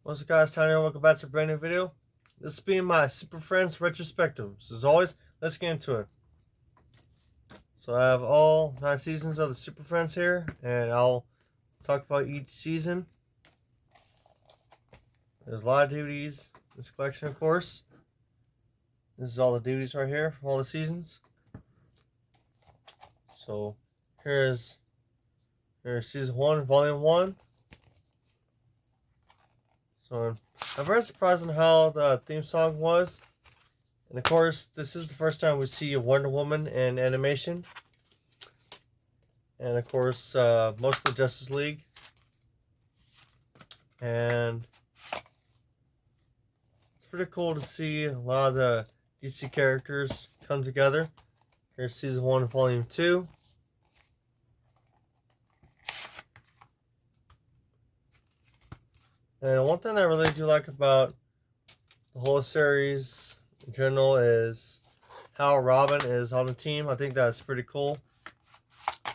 What's up, guys? Tiny here. Welcome back to a brand new video. This being my Super Friends Retrospective. So as always, let's get into it. So I have all 9 seasons of the Super Friends here, and I'll talk about each season. There's a lot of DVDs in this collection, of course. This is all the DVDs right here from all the seasons. So here's season 1, volume 1. So I'm very surprised on how the theme song was. And of course, this is the first time we see a Wonder Woman in animation. And of course, most of the Justice League. And it's pretty cool to see a lot of the DC characters come together. Here's season 1, volume 2. And one thing I really do like about the whole series in general is how Robin is on the team. I think that's pretty cool.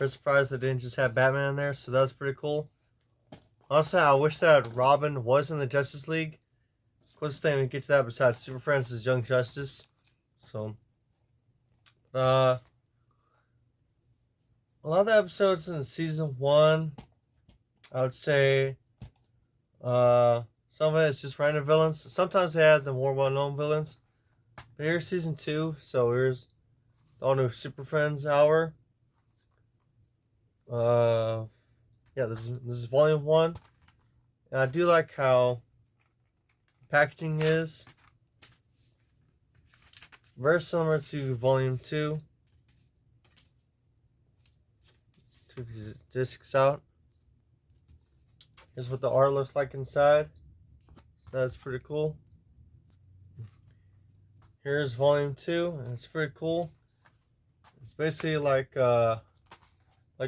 I'm surprised they didn't just have Batman in there, so that's pretty cool. Honestly, I wish that Robin was in the Justice League. Closest thing we get to that besides Super Friends is Young Justice. So, a lot of the episodes in season 1, I would say, some of it is just random villains. Sometimes they have the more well-known villains. But here's season 2, so here's the all new Super Friends hour. Yeah, this is volume 1. And I do like how packaging is very similar to volume 2. Took these discs out. Here's what the art looks like inside. So that's pretty cool. Here's volume 2, and it's pretty cool. It's basically like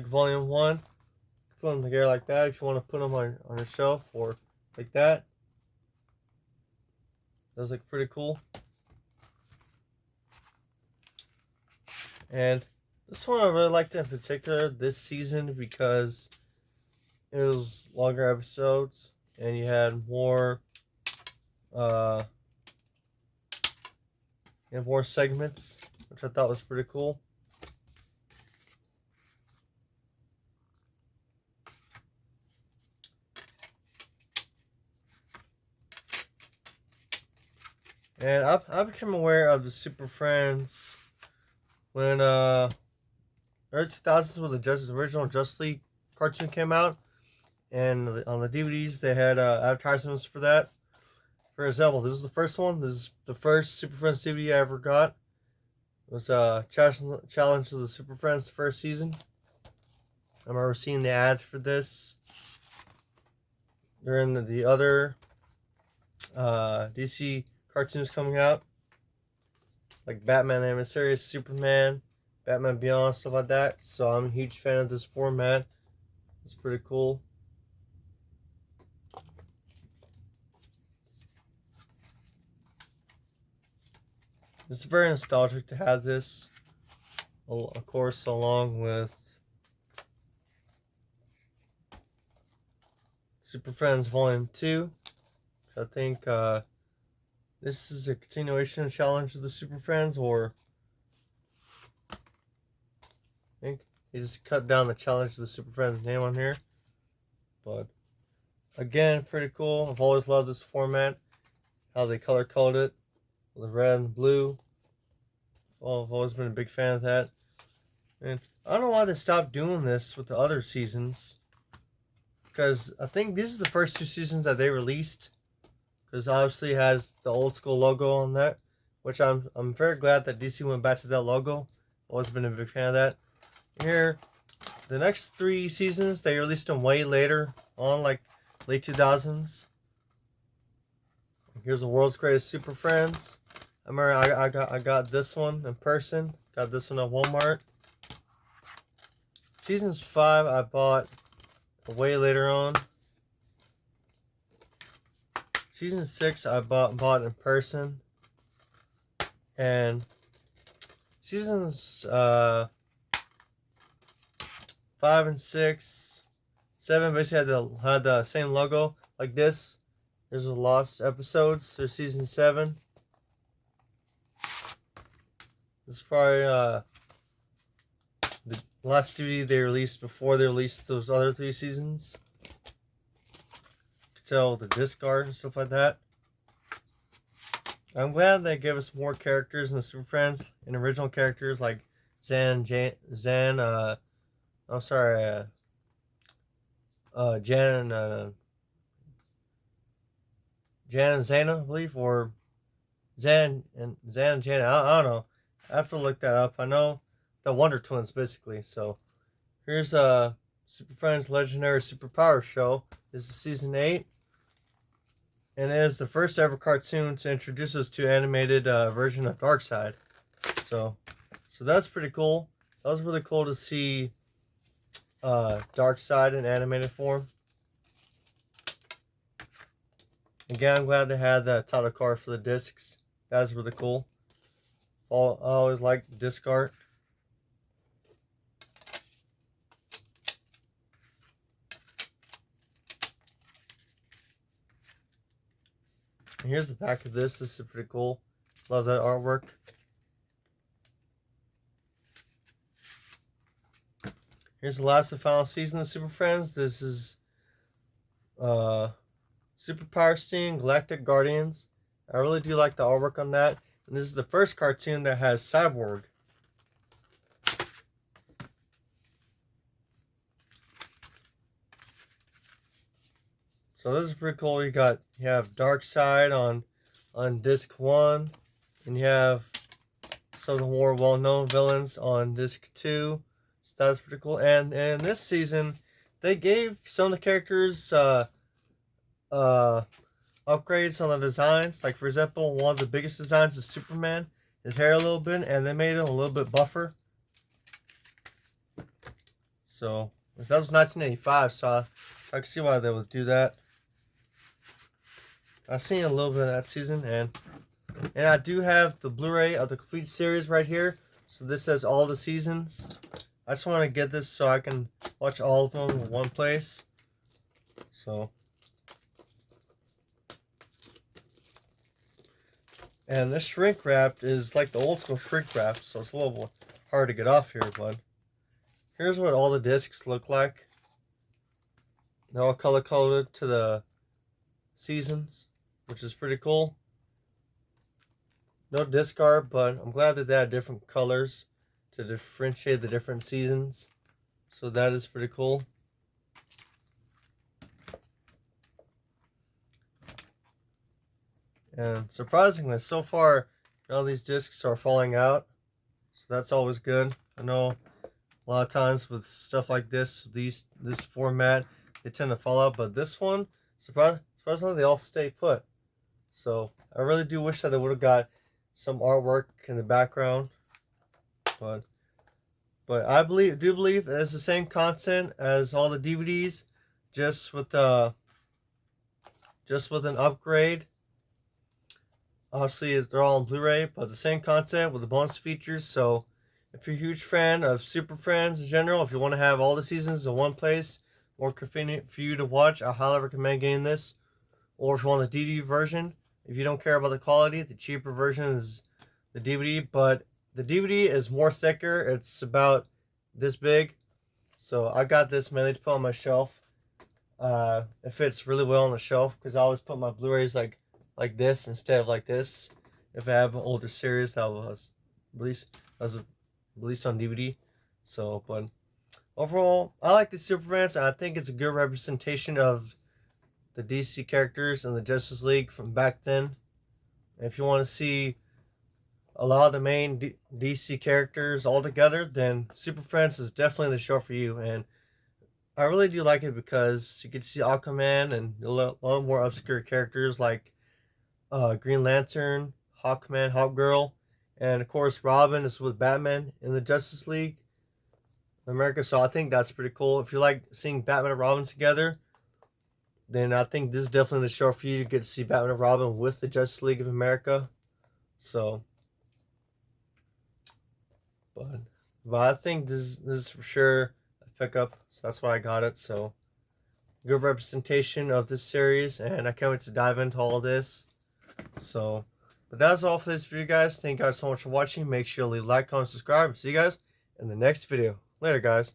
volume 1. Put them together like that if you want to put them on a shelf, or like that. Those look pretty cool. And this one I really liked in particular this season because it was longer episodes and you had more segments, which I thought was pretty cool. And I became aware of the Super Friends when early 2000s when the original Justice League cartoon came out, and on the DVDs they had advertisements for that. For example, this is the first one. This is the first Super Friends DVD I ever got. It was a challenge to the Super Friends first season. I remember seeing the ads for this during the other DC cartoons coming out, like Batman Animated Series, Superman, Batman Beyond, stuff like that. So I'm a huge fan of this format. It's pretty cool. It's very nostalgic to have this, of course, along with Super Friends Volume 2. I think this is a continuation of Challenge of the Super Friends, or I think he just cut down the Challenge of the Super Friends name on here. But again, pretty cool. I've always loved this format, how they color coded it with red and blue. Well, I've always been a big fan of that. And I don't know why they stopped doing this with the other seasons, because I think these are the first 2 seasons that they released. Because obviously it has the old school logo on that, which I'm very glad that DC went back to that logo. Always been a big fan of that. Here, the next 3 seasons they released them way later on, like late 2000s. Here's the World's Greatest Super Friends. I remember I got this one in person. Got this one at Walmart. Seasons 5 I bought way later on. Season 6 I bought in person. And seasons 5 and 6, 7 basically had the same logo like this. There's the lost episodes. There's season 7. This is probably the last DVD they released before they released those other 3 seasons. You can tell the disc art and stuff like that. I'm glad they gave us more characters in the Super Friends and original characters like Jan and Zana, I believe, or Zan and Jana. I don't know. I have to look that up. I know the Wonder Twins basically. So here's Super Friends Legendary Superpower Show. This is season 8. And it is the first ever cartoon to introduce us to animated version of Darkseid. So that's pretty cool. That was really cool to see Darkseid in animated form. Again, I'm glad they had that title card for the discs. That was really cool. I always liked the disc art. And here's the back of this. This is pretty cool. Love that artwork. Here's the last and final season of Super Friends. This is Superpower Sting Galactic Guardians. I really do like the artwork on that. And this is the first cartoon that has Cyborg. So this is pretty cool. You have Darkseid on disc 1, and you have some of the more well-known villains on disc 2. So that's pretty cool. And in this season, they gave some of the characters upgrades on the designs. Like for example, one of the biggest designs is Superman. His hair a little bit, and they made him a little bit buffer. So that was 1985. So I can see why they would do that. I've seen a little bit of that season, and I do have the Blu-ray of the complete series right here. So this has all the seasons. I just want to get this so I can watch all of them in one place. So, and this shrink wrap is like the old school shrink wrap, so it's a little hard to get off here, but here's what all the discs look like. They're all color-coded to the seasons, which is pretty cool. No disc art, but I'm glad that they had different colors to differentiate the different seasons. So that is pretty cool. And surprisingly, so far, all these discs are falling out. So that's always good. I know a lot of times with stuff like this format, they tend to fall out. But this one, surprisingly, they all stay put. So I really do wish that they would have got some artwork in the background. But I do believe it's the same content as all the DVDs, just with an upgrade. Obviously, they're all on Blu-ray, but the same content with the bonus features. So, if you're a huge fan of Super Friends in general, if you want to have all the seasons in one place, more convenient for you to watch, I highly recommend getting this. Or if you want the DVD version, if you don't care about the quality, the cheaper version is the DVD, but the DVD is more thicker. It's about this big. So I got this mainly to put on my shelf. It fits really well on the shelf because I always put my Blu-rays like this instead of like this. If I have an older series that was released on DVD. So, but overall, I like the Super Friends. I think it's a good representation of the DC characters and the Justice League from back then. If you want to see a lot of the main DC characters all together, then Super Friends is definitely the show for you. And I really do like it because you get to see Aquaman and a lot more obscure characters like Green Lantern, Hawkman, Hawkgirl, and of course Robin is with Batman in the Justice League of America. So I think that's pretty cool. If you like seeing Batman and Robin together, then I think this is definitely the show for you to get to see Batman and Robin with the Justice League of America. So, but I think this is for sure a pickup. So that's why I got it. So good representation of this series, and I can't wait to dive into all this. So, but that's all for this video, guys. Thank you guys so much for watching. Make sure to leave a like, comment, subscribe. See you guys in the next video. Later, guys.